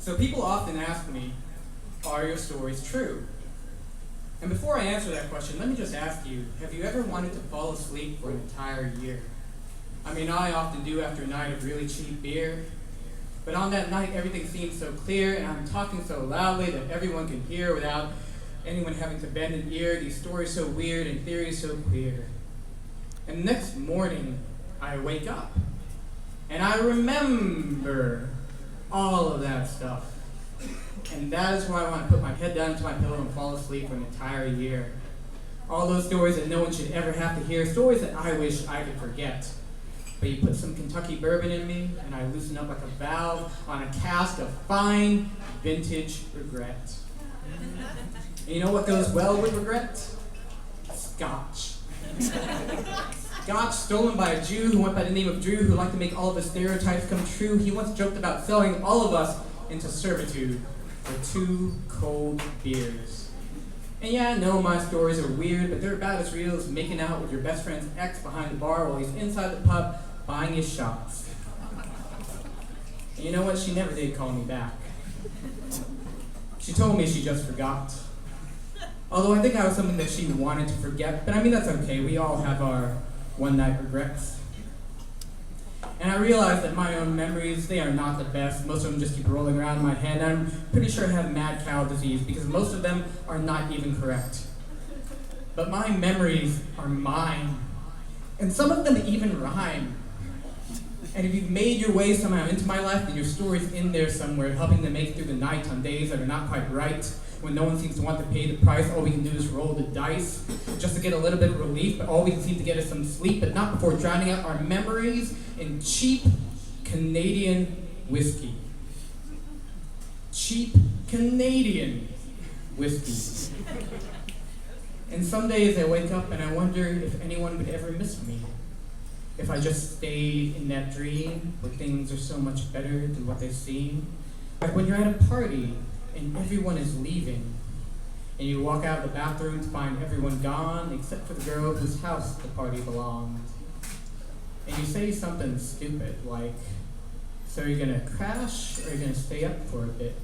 So people often ask me, are your stories true? And before I answer that question, let me just ask you, have you ever wanted to fall asleep for an entire year? I mean, I often do after a night of really cheap beer. But on that night, everything seems so clear, and I'm talking so loudly that everyone can hear without anyone having to bend an ear. These stories so weird and theories so clear. And next morning, I wake up, and I remember all of that stuff. And that is why I want to put my head down to my pillow and fall asleep for an entire year. All those stories that no one should ever have to hear, stories that I wish I could forget. But you put some Kentucky bourbon in me, and I loosen up like a valve on a cask of fine, vintage regret. And you know what goes well with regret? Scotch. Scotch stolen by a Jew who went by the name of Drew, who liked to make all of the stereotypes come true. He once joked about selling all of us into servitude for 2 cold beers. And yeah, I know my stories are weird, but they're about as real as making out with your best friend's ex behind the bar while he's inside the pub buying his shots. And you know what? She never did call me back. She told me she just forgot. Although I think I was something that she wanted to forget, but I mean, that's okay. We all have our one-night regrets. And I realized that my own memories, they are not the best. Most of them just keep rolling around in my head. I'm pretty sure I have mad cow disease because most of them are not even correct. But my memories are mine. And some of them even rhyme. And if you've made your way somehow into my life, then your story's in there somewhere, helping to make it through the night on days that are not quite right. When no one seems to want to pay the price, all we can do is roll the dice just to get a little bit of relief, but all we can seem to get is some sleep, but not before drowning out our memories in cheap Canadian whiskey. Cheap Canadian whiskey. And some days I wake up and I wonder if anyone would ever miss me. If I just stayed in that dream where things are so much better than what they seem. Like when you're at a party and everyone is leaving, and you walk out of the bathroom to find everyone gone except for the girl whose house the party belonged. And you say something stupid like, so you're gonna crash or you're gonna stay up for a bit?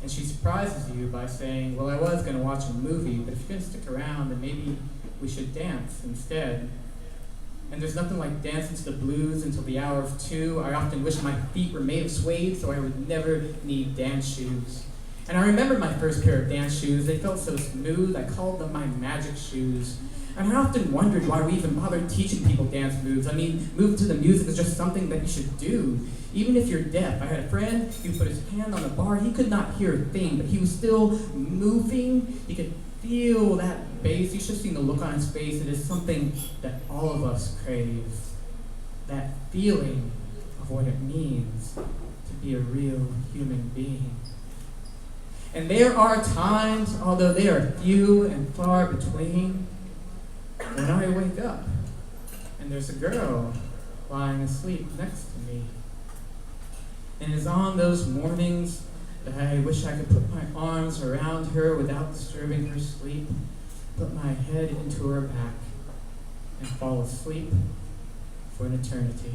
And she surprises you by saying, well, I was gonna watch a movie, but if you're gonna stick around, then maybe we should dance instead. And there's nothing like dancing to the blues until the hour of 2. I often wish my feet were made of suede so I would never need dance shoes. And I remember my first pair of dance shoes. They felt so smooth, I called them my magic shoes. And I often wondered why we even bothered teaching people dance moves. I mean, moving to the music is just something that you should do. Even if you're deaf. I had a friend who put his hand on the bar. He could not hear a thing, but he was still moving. He could feel that bass. You should have seen the look on his face. It is something that all of us crave. That feeling of what it means to be a real human being. And there are times, although they are few and far between, when I wake up and there's a girl lying asleep next to me. And it's on those mornings that I wish I could put my arms around her without disturbing her sleep, put my head into her back, and fall asleep for an eternity.